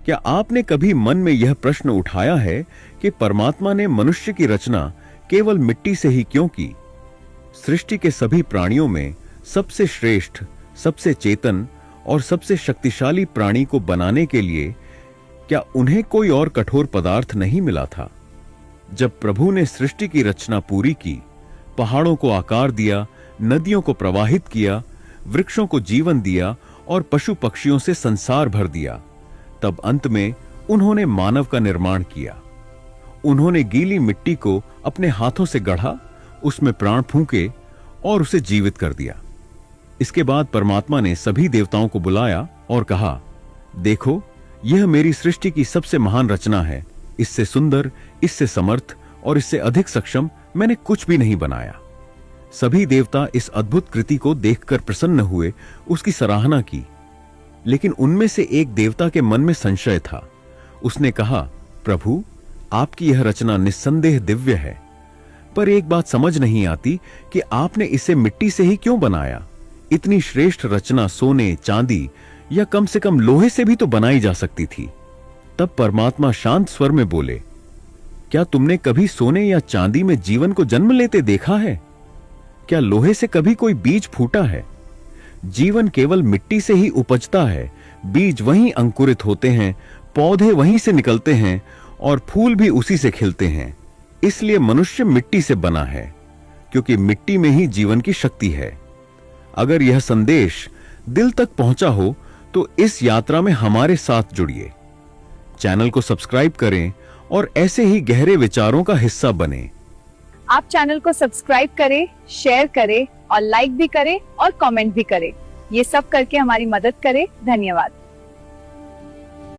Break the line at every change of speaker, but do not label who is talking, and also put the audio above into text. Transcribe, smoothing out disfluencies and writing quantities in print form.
क्या आपने कभी मन में यह प्रश्न उठाया है कि परमात्मा ने मनुष्य की रचना केवल मिट्टी से ही क्यों की? सृष्टि के सभी प्राणियों में सबसे श्रेष्ठ, सबसे चेतन और सबसे शक्तिशाली प्राणी को बनाने के लिए क्या उन्हें कोई और कठोर पदार्थ नहीं मिला था? जब प्रभु ने सृष्टि की रचना पूरी की, पहाड़ों को आकार दिया, नदियों को प्रवाहित किया, वृक्षों को जीवन दिया और पशु पक्षियों से संसार भर दिया, तब अंत में उन्होंने मानव का निर्माण किया। उन्होंने गीली मिट्टी को अपने हाथों से गढ़ा, उसमें प्राण फूंके और उसे जीवित कर दिया। इसके बाद परमात्मा ने सभी देवताओं को बुलाया और कहा, देखो, यह मेरी सृष्टि की सबसे महान रचना है। इससे सुंदर, इससे समर्थ और इससे अधिक सक्षम मैंने कुछ भी नहीं बनाया। सभी देवता इस अद्भुत कृति को देखकर प्रसन्न हुए, उसकी सराहना की। लेकिन उनमें से एक देवता के मन में संशय था। उसने कहा, प्रभु, आपकी यह रचना निस्संदेह दिव्य है, पर एक बात समझ नहीं आती कि आपने इसे मिट्टी से ही क्यों बनाया? इतनी श्रेष्ठ रचना सोने, चांदी या कम से कम लोहे से भी तो बनाई जा सकती थी। तब परमात्मा शांत स्वर में बोले, क्या तुमने कभी सोने या चांदी में जीवन को जन्म लेते देखा है? क्या लोहे से कभी कोई बीज फूटा है? जीवन केवल मिट्टी से ही उपजता है। बीज वहीं अंकुरित होते हैं, पौधे वहीं से निकलते हैं और फूल भी उसी से खिलते हैं। इसलिए मनुष्य मिट्टी से बना है, क्योंकि मिट्टी में ही जीवन की शक्ति है। अगर यह संदेश दिल तक पहुंचा हो तो इस यात्रा में हमारे साथ जुड़िए। चैनल को सब्सक्राइब करें और ऐसे ही गहरे विचारों का हिस्सा बनें।
आप चैनल को सब्सक्राइब करें, शेयर करें और लाइक भी करें और कमेंट भी करें। ये सब करके हमारी मदद करें। धन्यवाद।